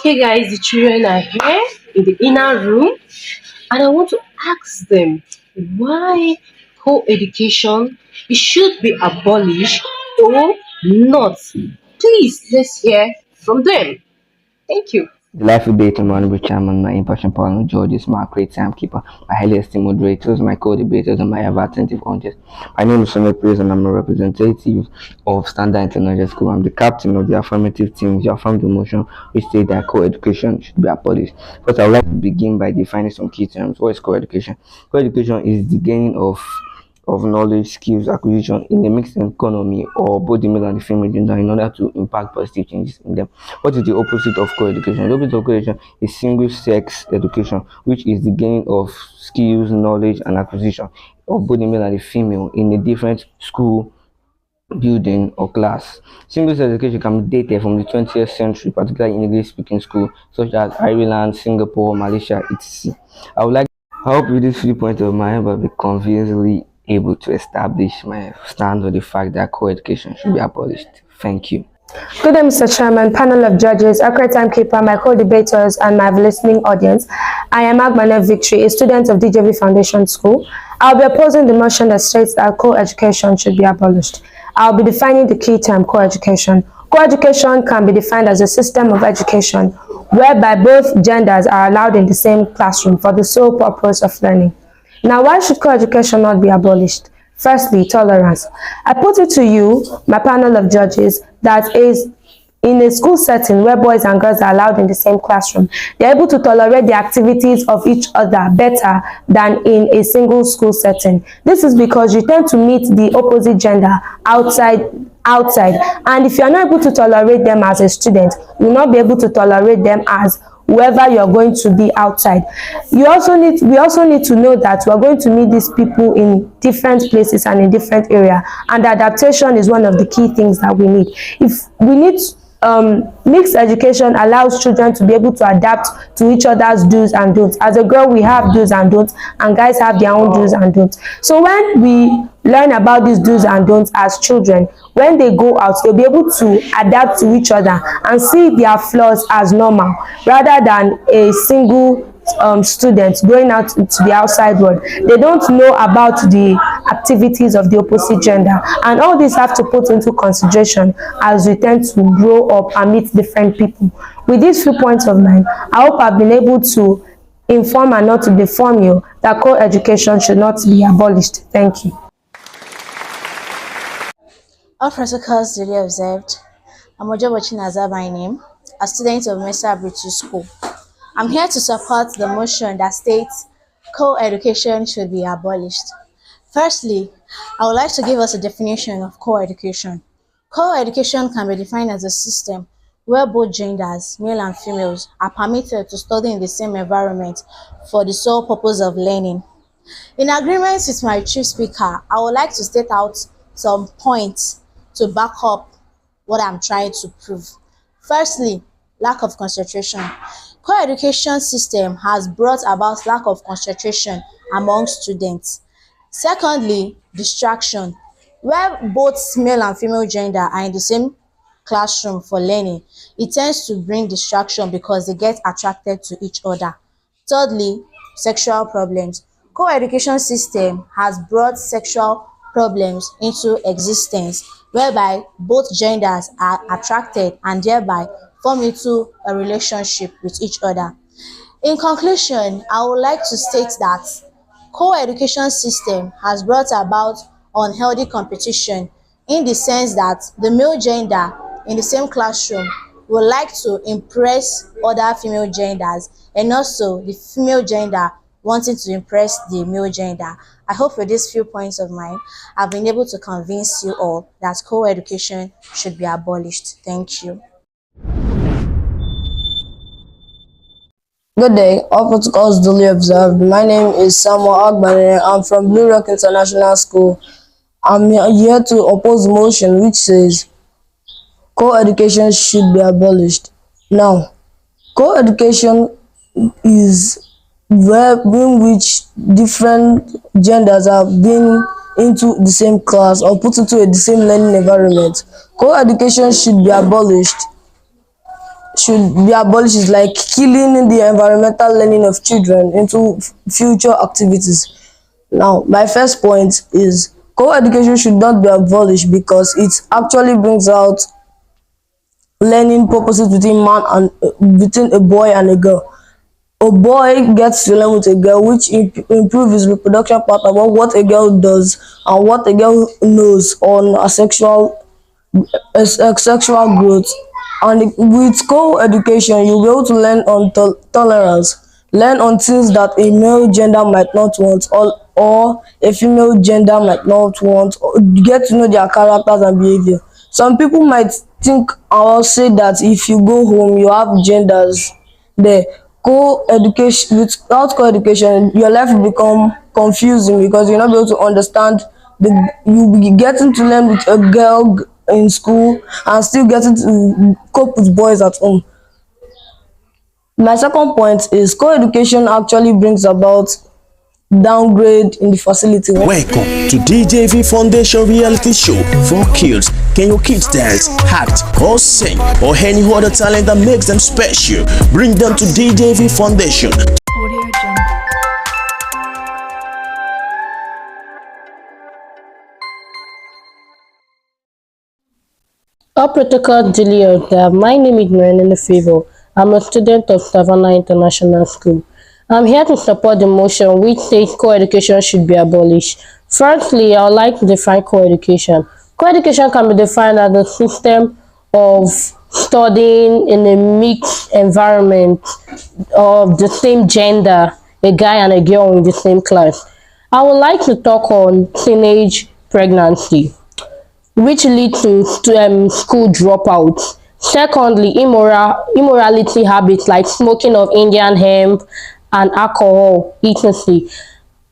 Okay, guys, the children are here in the inner room, and I want to ask them why co-education it should be abolished or not. Please, let's hear from them. Thank you. Delightful day to my honorable chairman, my impartial partner, Georges, my great timekeeper, my highly esteemed moderators, my co-debaters, and my ever attentive audience. My name is Sonny Praise, and I'm a representative of Standard International School. I'm the captain of the affirmative team, who affirmed the motion which states that co-education should be abolished. First, I would like to begin by defining some key terms. What is co-education? Co-education is the gaining of knowledge, skills, acquisition in a mixed economy or both the male and the female gender in order to impact positive changes in them. What is the opposite of co-education? The opposite of co-education is single-sex education, which is the gain of skills, knowledge, and acquisition of both the male and the female in a different school, building, or class. Single-sex education can be dated from the 20th century, particularly in English-speaking schools such as Ireland, Singapore, Malaysia, etc. I hope with this few points of mine, I'll be convincingly able to establish my stand on the fact that co-education should be abolished. Thank you. Good day, Mr. Chairman, panel of judges, accurate timekeeper, my co-debaters, and my listening audience. I am Agmane Victory, a student of DJV Foundation School. I'll be opposing the motion that states that co-education should be abolished. I'll be defining the key term co-education. Co-education can be defined as a system of education whereby both genders are allowed in the same classroom for the sole purpose of learning. Now, why should co-education not be abolished? Firstly, tolerance. I put it to you, my panel of judges, that is in a school setting where boys and girls are allowed in the same classroom, they're able to tolerate the activities of each other better than in a single school setting. This is because you tend to meet the opposite gender outside, and if you're not able to tolerate them as a student, you'll not be able to tolerate them as whoever you're going to be outside. We also need to know that we're going to meet these people in different places and in different area, and adaptation is one of the key things that we need. If we need mixed education allows children to be able to adapt to each other's do's and don'ts. As a girl, we have do's and don'ts, and guys have their own do's and don'ts. So when we learn about these do's and don'ts as children, when they go out, they'll be able to adapt to each other and see their flaws as normal, rather than a single students going out into the outside world. They don't know about the activities of the opposite gender, and all these have to put into consideration as we tend to grow up and meet different people. With these few points of mine, I hope I've been able to inform and not to deform you that co-education should not be abolished. Thank you. All protocols duly observed. I'm Ojobo Chinaza by name, a student of Mesa British School. I'm here to support the motion that states co-education should be abolished. Firstly, I would like to give us a definition of co-education. Co-education can be defined as a system where both genders, male and females, are permitted to study in the same environment for the sole purpose of learning. In agreement with my chief speaker, I would like to state out some points to back up what I'm trying to prove. Firstly, lack of concentration. Co-education system has brought about lack of concentration among students. Secondly, distraction. Where both male and female gender are in the same classroom for learning, it tends to bring distraction because they get attracted to each other. Thirdly, sexual problems. Co-education system has brought sexual problems into existence, whereby both genders are attracted and thereby form into a relationship with each other. In conclusion, I would like to state that co-education system has brought about unhealthy competition, in the sense that the male gender in the same classroom would like to impress other female genders, and also the female gender wanting to impress the male gender. I hope with these few points of mine, I've been able to convince you all that co-education should be abolished. Thank you. Good day, all protocols duly observed. My name is Samuel Agbane. I'm from Blue Rock International School. I'm here to oppose the motion which says co-education should be abolished. Now, co-education is where in which different genders are being into the same class or put into the same learning environment. Co-education should be abolished should be abolished is like killing the environmental learning of children into future activities. Now, my first point is co-education should not be abolished because it actually brings out learning purposes between man and between a boy and a girl. A boy gets to learn with a girl, which improve his reproduction part about what a girl does and what a girl knows on a sexual growth. And with co-education, you'll be able to learn on tolerance, learn on things that a male gender might not want, or a female gender might not want, or get to know their characters and behavior. Some people might think or say that if you go home, you have genders there. Co-education, without co-education, your life will become confusing because you're not able to understand you'll be getting to learn with a girl in school and still getting to cope with boys at home. My second point is co-education actually brings about downgrade in the facility. Welcome to DJV Foundation reality show for kids. Can your kids dance, act, or sing, or any other talent that makes them special? Bring them to DJV Foundation. All protocol duly observed. My name is Marilyn Favor. I'm a student of Savannah International School. I'm here to support the motion which says co-education should be abolished. Firstly, I would like to define co-education. Co-education can be defined as a system of studying in a mixed environment of the same gender, a guy and a girl in the same class. I would like to talk on teenage pregnancy, which lead to school dropouts. Secondly, immorality habits like smoking of Indian hemp and alcohol, etc.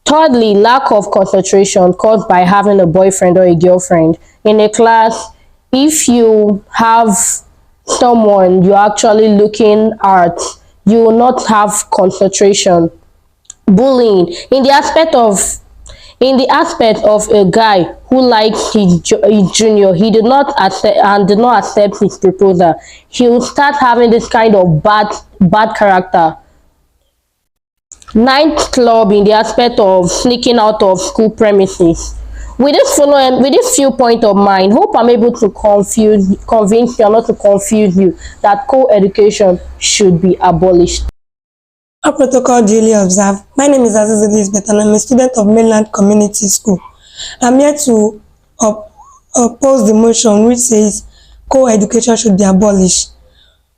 Thirdly, lack of concentration caused by having a boyfriend or a girlfriend. In a class, if you have someone you're actually looking at, you will not have concentration. Bullying in the aspect of a guy who likes his junior, he did not accept his proposal. He will start having this kind of bad character. Ninth club in the aspect of sneaking out of school premises. With this few point of mine, hope I'm able to convince you, not to confuse you, that co-education should be abolished. All protocol duly observed. My name is Aziz Elizabeth and I'm a student of Mainland Community School. I'm here to oppose the motion which says co-education should be abolished.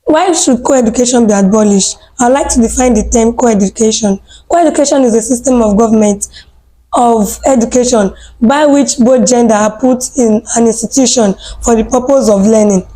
Why should co-education be abolished? I'd like to define the term co-education. Co-education is a system of government of education by which both gender are put in an institution for the purpose of learning.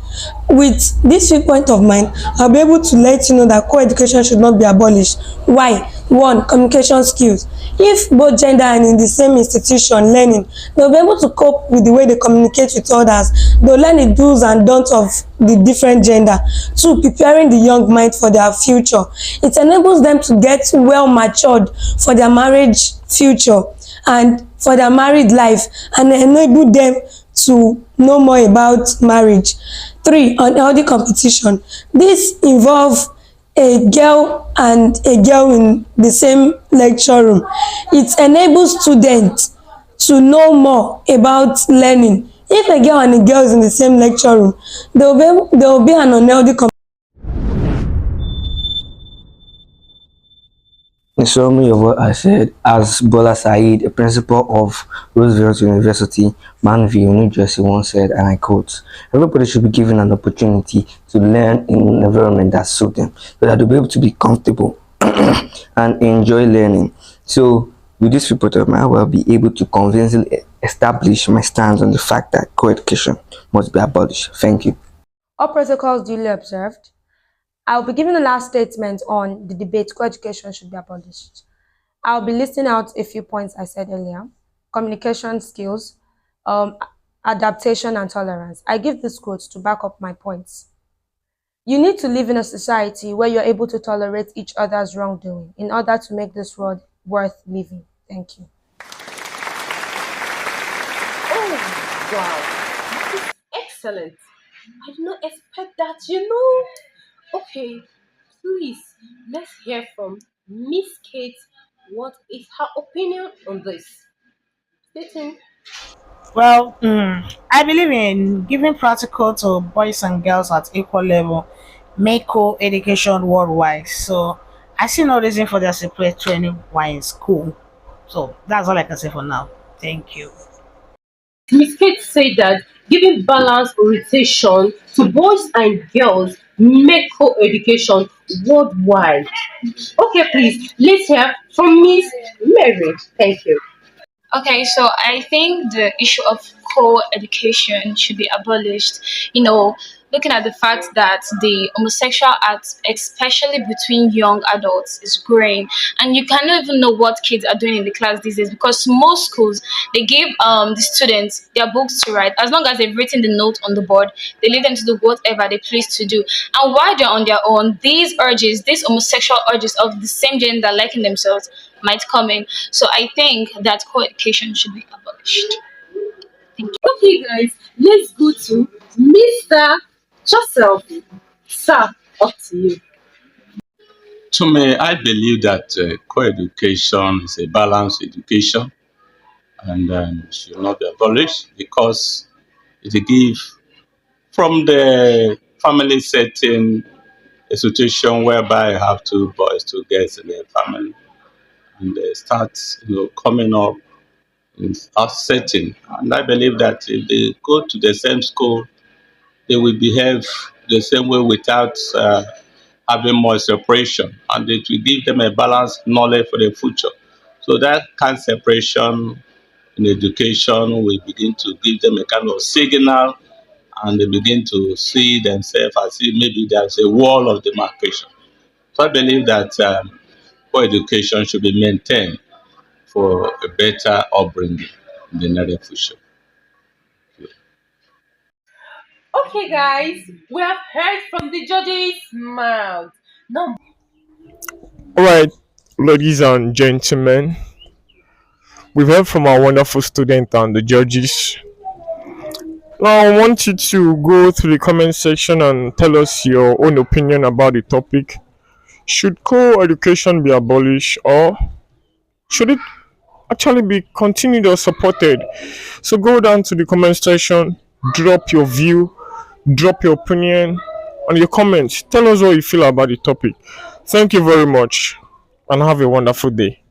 With this viewpoint of mine, I'll be able to let you know that co-education should not be abolished. Why? One, communication skills. If both gender are in the same institution learning, they'll be able to cope with the way they communicate with others. They'll learn the do's and don'ts of the different gender. Two, preparing the young mind for their future. It enables them to get well matured for their marriage future and for their married life, and enable them to know more about marriage. Three, unhealthy competition. This involves a girl and a girl in the same lecture room. It enables students to know more about learning. If a girl and a girl is in the same lecture room, there will be an unhealthy competition. In summary of what I said, as Bola Said, a principal of Roosevelt University, Manville, New Jersey, once said, and I quote, "Everybody should be given an opportunity to learn in an environment that suits them, so that they'll be able to be comfortable and enjoy learning." So, with this report of mine, I will be able to convincingly establish my stance on the fact that co-education must be abolished. Thank you. All protocols duly observed. I'll be giving the last statement on the debate co-education should be abolished. I'll be listing out a few points I said earlier: communication skills, adaptation, and tolerance. I give these quotes to back up my points. You need to live in a society where you're able to tolerate each other's wrongdoing in order to make this world worth living. Thank you. Oh, wow. That is excellent. I did not expect that. Okay, please let's hear from Miss Kate. What is her opinion on this? Stay tuned. Well, I believe in giving practical to boys and girls at equal level, make co-education worldwide. So I see no reason for their separate training while in school. So that's all I can say for now. Thank you. Miss Kate said that giving balanced orientation to boys and girls make co-education worldwide. Okay, please let's hear from Miss Mary. Thank you. Okay, so I think the issue of co-education should be abolished. You know, looking at the fact that the homosexual act, especially between young adults, is growing, and you cannot even know what kids are doing in the class these days because most schools they give the students their books to write. As long as they've written the note on the board, they leave them to do whatever they please to do. And while they're on their own, these urges, these homosexual urges of the same gender liking themselves might come in. So I think that co-education should be abolished. Thank you. Okay, guys, let's go to Mr. Joseph. Sir, up to you. To me, I believe that co-education is a balanced education and should not be abolished because it give from the family setting a situation whereby you have two boys, two girls in a family, and they start, coming up in a setting. And I believe that if they go to the same school, they will behave the same way without having more separation, and it will give them a balanced knowledge for the future. So that kind of separation in education will begin to give them a kind of signal, and they begin to see themselves as if maybe there's a wall of demarcation. So I believe that co-education should be maintained for a better upbringing in the near future. Okay, guys, we have heard from the judges' mouth. Now, All right, ladies and gentlemen, we've heard from our wonderful student and the judges. Now, I want you to go through the comment section and tell us your own opinion about the topic. Should co education be abolished or should it actually be continued or supported? So, go down to the comment section, drop your view, drop your opinion, and your comments. Tell us what you feel about the topic. Thank you very much and have a wonderful day.